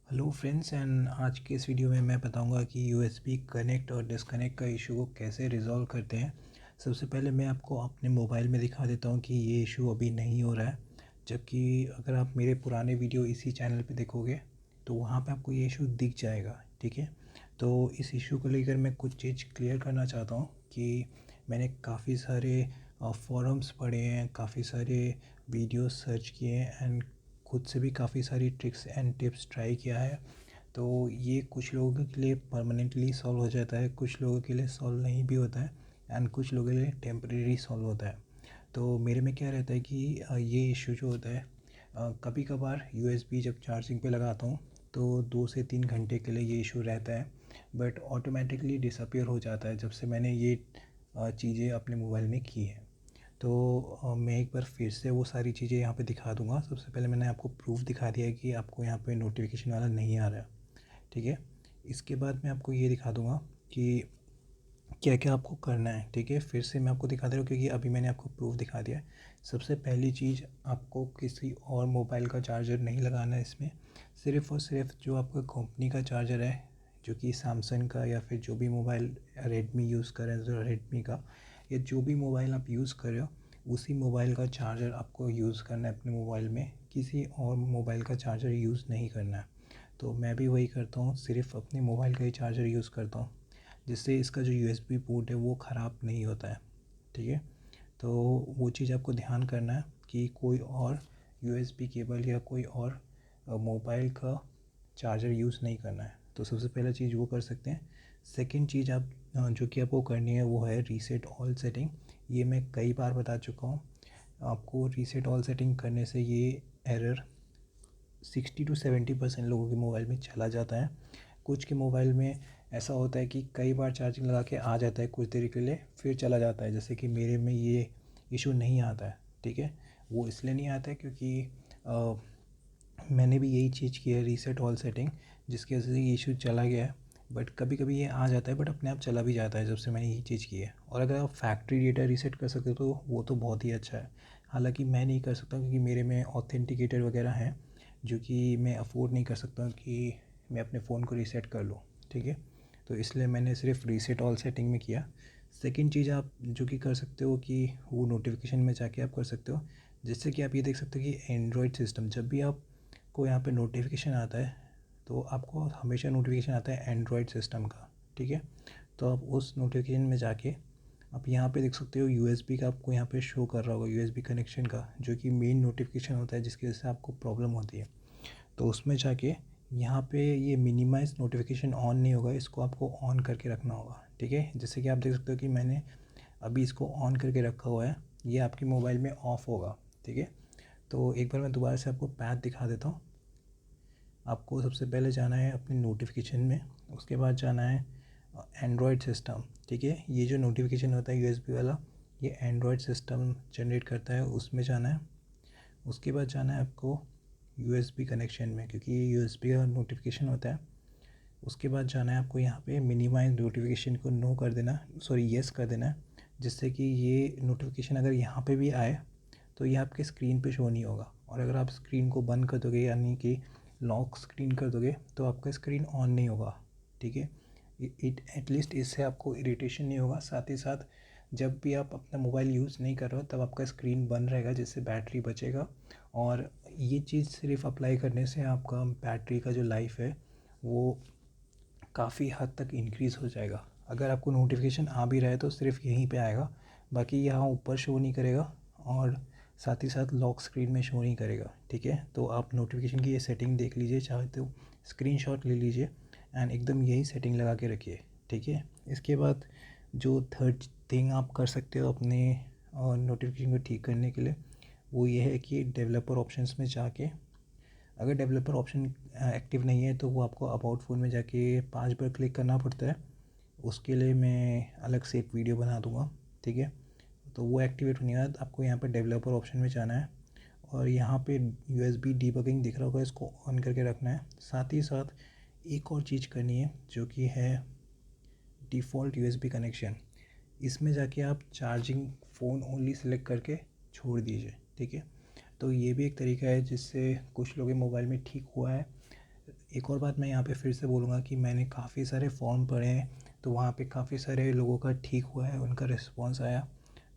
Hello friends and आज के इस वीडियो में मैं बताऊंगा कि यूएसबी कनेक्ट और डिस्कनेक्ट का इशू को कैसे रिज़ॉल्व करते हैं। सबसे पहले मैं आपको अपने मोबाइल में दिखा देता हूं कि ये इशू अभी नहीं हो रहा है, जबकि अगर आप मेरे पुराने वीडियो इसी चैनल पे देखोगे तो वहाँ पे आपको ये इशू दिख जाएगा। ठीक है, तो इस इशू को लेकर मैं कुछ चीज़ क्लियर करना चाहता हूँ कि मैंने काफ़ी सारे फोरम्स पढ़े हैं, काफ़ी सारे वीडियोस सर्च किए हैं एंड खुद से भी काफ़ी सारी ट्रिक्स एंड टिप्स ट्राई किया है। तो ये कुछ लोगों के लिए परमानेंटली सॉल्व हो जाता है, कुछ लोगों के लिए सॉल्व नहीं भी होता है एंड कुछ लोगों के लिए टेम्परेरी सॉल्व होता है। तो मेरे में क्या रहता है कि ये इशू जो होता है, कभी कभार यूएसबी जब चार्जिंग पे लगाता हूँ तो 2 से 3 घंटे के लिए ये इशू रहता है, बट ऑटोमेटिकली डिसअपियर हो जाता है जब से मैंने ये चीज़ें अपने मोबाइल में की है। तो मैं एक बार फिर से वो सारी चीज़ें यहाँ पे दिखा दूँगा। सबसे पहले मैंने आपको प्रूफ दिखा दिया है कि आपको यहाँ पे नोटिफिकेशन वाला नहीं आ रहा है। ठीक है, इसके बाद मैं आपको ये दिखा दूँगा कि क्या क्या आपको करना है। ठीक है, फिर से मैं आपको दिखा दे रहा हूँ क्योंकि अभी मैंने आपको प्रूफ दिखा दिया है। सबसे पहली चीज़, आपको किसी और मोबाइल का चार्जर नहीं लगाना है इसमें। सिर्फ़ और सिर्फ जो आपका कंपनी का चार्जर है, जो कि सैमसंग का या फिर जो भी मोबाइल रेडमी यूज़ कर रहे हैं तो रेडमी का, या जो भी मोबाइल आप यूज़ कर रहे हो उसी मोबाइल का चार्जर आपको यूज़ करना है अपने मोबाइल में। किसी और मोबाइल का चार्जर यूज़ नहीं करना है। तो मैं भी वही करता हूँ, सिर्फ अपने मोबाइल का ही चार्जर यूज़ करता हूँ, जिससे इसका जो यूएसबी पोर्ट है वो ख़राब नहीं होता है। ठीक है, तो वो चीज़ आपको ध्यान करना है कि कोई और यूएसबी केबल या कोई और मोबाइल का चार्जर यूज़ नहीं करना है। तो सबसे पहला चीज़ वो कर सकते हैं। सेकंड चीज़ आप जो कि आपको करनी है वो है रीसेट ऑल सेटिंग। ये मैं कई बार बता चुका हूँ। आपको रीसेट ऑल सेटिंग करने से ये एरर 60 to 70% लोगों के मोबाइल में चला जाता है। कुछ के मोबाइल में ऐसा होता है कि कई बार चार्जिंग लगा के आ जाता है कुछ देर के लिए, फिर चला जाता है। जैसे कि मेरे में ये इशू नहीं आता है। ठीक है, वो इसलिए नहीं आता है क्योंकि मैंने भी यही चीज़ की है, रीसेट ऑल सेटिंग, जिसकी वजह से ये इशू चला गया है। बट कभी कभी ये आ जाता है, बट अपने आप चला भी जाता है जब से मैंने यही चीज़ की है। और अगर आप फैक्ट्री डेटा रीसेट कर सकते हो तो वो तो बहुत ही अच्छा है। हालांकि मैं नहीं कर सकता क्योंकि मेरे में ऑथेंटिकेटर वगैरह हैं, जो कि मैं अफोर्ड नहीं कर सकता कि मैं अपने फ़ोन को रीसेट कर लूँ। ठीक है, तो इसलिए मैंने सिर्फ रीसेट ऑल सेटिंग में किया। सेकंड चीज़ आप जो कि कर सकते हो कि वो नोटिफिकेशन में जाके आप कर सकते हो, जिससे कि आप ये देख सकते हो कि एंड्रॉयड सिस्टम, जब भी आपको यहाँ पे नोटिफिकेशन आता है तो आपको हमेशा नोटिफिकेशन आता है एंड्रॉयड सिस्टम का। ठीक है, तो आप उस नोटिफिकेशन में जाके आप यहाँ पे देख सकते हो यूएसबी का, आपको यहाँ पे शो कर रहा होगा यूएसबी कनेक्शन का, जो कि मेन नोटिफिकेशन होता है जिसकी वजह से आपको प्रॉब्लम होती है। तो उसमें जाके यहाँ पे ये मिनिमाइज नोटिफिकेशन ऑन नहीं होगा, इसको आपको ऑन करके रखना होगा। ठीक है, जैसे कि आप देख सकते हो कि मैंने अभी इसको ऑन करके रखा हुआ है, ये आपके मोबाइल में ऑफ़ होगा। ठीक है, तो एक बार मैं दोबारा से आपको पैथ दिखा देता हूँ। आपको सबसे पहले जाना है अपने नोटिफिकेशन में, उसके बाद जाना है एंड्रॉयड सिस्टम। ठीक है, ये जो नोटिफिकेशन होता है यूएसबी वाला, ये एंड्रॉयड सिस्टम जनरेट करता है, उसमें जाना है। उसके बाद जाना है आपको यूएसबी कनेक्शन में, क्योंकि ये यूएसबी का नोटिफिकेशन होता है। उसके बाद जाना है आपको यहाँ पे मिनिमाइज नोटिफिकेशन को नो कर देना, सॉरी येस कर देना है, जिससे कि ये नोटिफिकेशन अगर यहाँ पे भी आए तो ये आपके स्क्रीन पे शो नहीं होगा। और अगर आप स्क्रीन को बंद कर दोगे यानी कि लॉक स्क्रीन कर दोगे तो आपका स्क्रीन ऑन नहीं होगा। ठीक है, इट एटलीस्ट इससे आपको इरिटेशन नहीं होगा। साथ ही साथ जब भी आप अपना मोबाइल यूज़ नहीं कर रहे हो तब आपका स्क्रीन बंद रहेगा, जिससे बैटरी बचेगा। और ये चीज़ सिर्फ अप्लाई करने से आपका बैटरी का जो लाइफ है वो काफ़ी हद तक इंक्रीज़ हो जाएगा। अगर आपको नोटिफिकेशन आ भी रहा है तो सिर्फ यहीं पे आएगा, बाकी यहाँ ऊपर शो नहीं करेगा और साथ ही साथ लॉक स्क्रीन में शो नहीं करेगा। ठीक है, तो आप नोटिफिकेशन की ये सेटिंग देख लीजिए, चाहे तो स्क्रीनशॉट ले लीजिए एंड एकदम यही सेटिंग लगा के रखिए। ठीक है, इसके बाद जो थर्ड थिंग आप कर सकते हो अपने नोटिफिकेशन को ठीक करने के लिए, वो ये है कि डेवलपर ऑप्शंस में जाके, अगर डेवलपर ऑप्शन एक्टिव नहीं है तो वो आपको अबाउट फ़ोन में जाके 5 बार क्लिक करना पड़ता है। उसके लिए मैं अलग से एक वीडियो बना दूँगा। ठीक है, तो वो एक्टिवेट होने के बाद आपको यहाँ पे डेवलपर ऑप्शन में जाना है और यहाँ पे यूएसबी डीबगिंग दिख रहा होगा, इसको ऑन करके रखना है। साथ ही साथ एक और चीज़ करनी है जो कि है डिफ़ॉल्ट यूएसबी कनेक्शन। इसमें जाके आप चार्जिंग फ़ोन ओनली सेलेक्ट करके छोड़ दीजिए। ठीक है, तो ये भी एक तरीका है जिससे कुछ लोगों के मोबाइल में ठीक हुआ है। एक और बात मैं यहाँ पे फिर से बोलूँगा कि मैंने काफ़ी सारे फॉर्म पढ़े हैं, तो वहाँ पे काफ़ी सारे लोगों का ठीक हुआ है, उनका रिस्पॉन्स आया।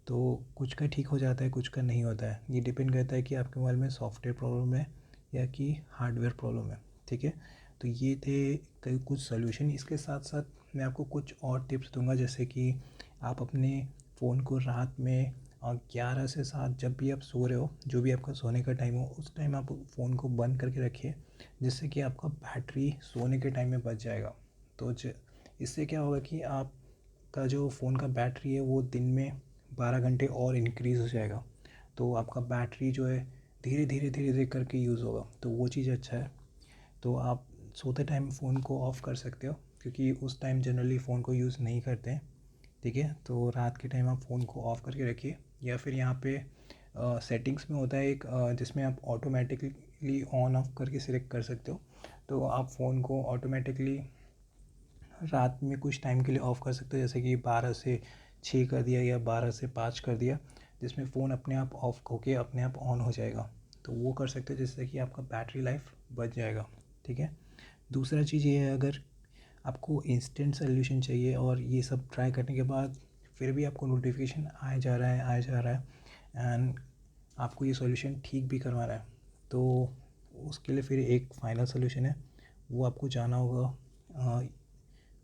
तो कुछ का ठीक हो जाता है, कुछ का नहीं होता है। ये डिपेंड करता है कि आपके मोबाइल में सॉफ्टवेयर प्रॉब्लम है या कि हार्डवेयर प्रॉब्लम है, ठीक है। तो ये थे कई कुछ सॉल्यूशन। इसके साथ साथ मैं आपको कुछ और टिप्स दूंगा, जैसे कि आप अपने फ़ोन को रात में 11 से 7 जब भी आप सो रहे हो, जो भी आपका सोने का टाइम हो, उस टाइम आप फ़ोन को बंद करके रखिए, जिससे कि आपका बैटरी सोने के टाइम में बच जाएगा। तो इससे क्या होगा कि आपका जो फ़ोन का बैटरी है वो दिन में 12 घंटे और इंक्रीज़ हो जाएगा। तो आपका बैटरी जो है धीरे धीरे धीरे धीरे करके यूज़ होगा, तो वो चीज़ अच्छा है। तो आप सोते टाइम फ़ोन को ऑफ़ कर सकते हो, क्योंकि उस टाइम जनरली फ़ोन को यूज़ नहीं करते हैं, ठीक है। तो रात के टाइम आप फ़ोन को ऑफ़ करके रखिए, या फिर यहाँ पे सेटिंग्स में होता है एक जिसमें आप ऑटोमेटिकली ऑन ऑफ करके सिलेक्ट कर सकते हो। तो आप फ़ोन को ऑटोमेटिकली रात में कुछ टाइम के लिए ऑफ़ कर सकते हो, जैसे कि 12 से 6 कर दिया या 12 से 5 कर दिया, जिसमें फ़ोन अपने आप ऑफ़ होके अपने आप ऑन हो जाएगा। तो वो कर सकते हो, जिससे कि आपका बैटरी लाइफ बच जाएगा, ठीक है। दूसरा चीज़ ये है, अगर आपको इंस्टेंट सॉल्यूशन चाहिए और ये सब ट्राई करने के बाद फिर भी आपको नोटिफिकेशन आया जा रहा है एंड आपको ये सॉल्यूशन ठीक भी करवाना है, तो उसके लिए फिर एक फाइनल सॉल्यूशन है। वो आपको जाना होगा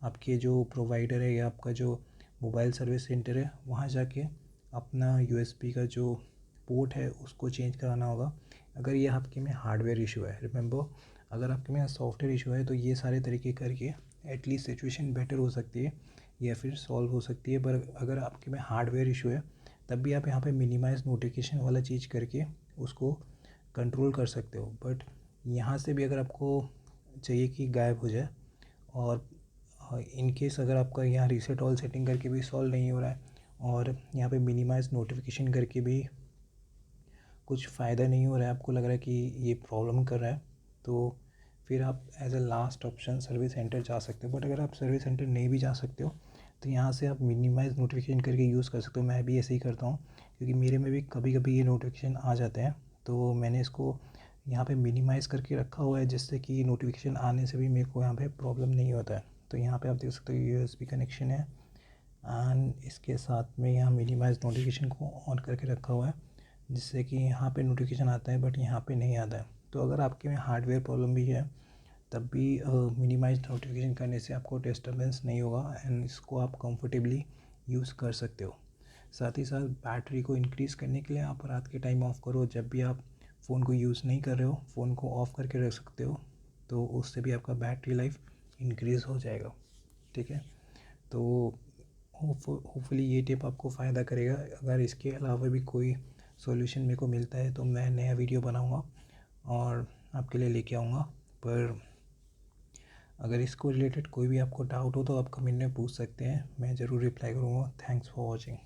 आपके जो प्रोवाइडर है या आपका जो मोबाइल सर्विस सेंटर है, वहाँ जाके अपना यूएसबी का जो पोर्ट है उसको चेंज कराना होगा। अगर ये आपके में हार्डवेयर इशू है, रिमेंबर, अगर आपके में सॉफ्टवेयर इशू है तो ये सारे तरीके करके एटलीस्ट सिचुएशन बेटर हो सकती है या फिर सॉल्व हो सकती है। पर अगर आपके में हार्डवेयर इशू है, तब भी आप यहाँ पे मिनिमाइज़ नोटिफिकेशन वाला चीज़ करके उसको कंट्रोल कर सकते हो। बट यहाँ से भी अगर आपको चाहिए कि गायब हो जाए, और इन केस अगर आपका यहाँ रीसेट ऑल सेटिंग करके भी सॉल्व नहीं हो रहा है, और यहाँ पे मिनिमाइज़ नोटिफिकेशन करके भी कुछ फ़ायदा नहीं हो रहा है, आपको लग रहा है कि ये प्रॉब्लम कर रहा है, तो फिर आप as a last option service centre जा सकते हो। बट अगर आप सर्विस सेंटर नहीं भी जा सकते हो, तो यहाँ से आप मिनिमाइज़ नोटिफिकेशन करके यूज़ कर सकते हो। मैं भी ऐसे ही करता हूँ, क्योंकि मेरे में भी कभी कभी ये नोटिफिकेशन आ जाते हैं, तो मैंने इसको यहाँ पे मिनिमाइज़ करके रखा हुआ है, जिससे कि नोटिफिकेशन आने से भी मेरे को यहाँ पे प्रॉब्लम नहीं होता है। तो यहाँ पे आप देख सकते हो यूएसबी कनेक्शन है, एंड इसके साथ में यहाँ मिनिमाइज़ नोटिफिकेशन को ऑन करके रखा हुआ है, जिससे कि यहाँ पे नोटिफिकेशन आता है बट यहाँ पे नहीं आता है। तो अगर आपके में हार्डवेयर प्रॉब्लम भी है, तब भी मिनिमाइज नोटिफिकेशन करने से आपको डिस्टर्बेंस नहीं होगा एंड इसको आप कंफर्टेबली यूज़ कर सकते हो। साथ ही साथ बैटरी को इंक्रीज़ करने के लिए आप रात के टाइम ऑफ़ करो, जब भी आप फ़ोन को यूज़ नहीं कर रहे हो, फ़ोन को ऑफ़ करके रख सकते हो, तो उससे भी आपका बैटरी लाइफ इंक्रीज़ हो जाएगा, ठीक है। तो होपफुली ये टिप आपको फ़ायदा करेगा। अगर इसके अलावा भी कोई सॉल्यूशन मेरे को मिलता है तो मैं नया वीडियो बनाऊंगा और आपके लिए लेके आऊँगा। पर अगर इसको रिलेटेड कोई भी आपको डाउट हो तो आप कमेंट में पूछ सकते हैं, मैं ज़रूर रिप्लाई करूँगा। Thanks for watching.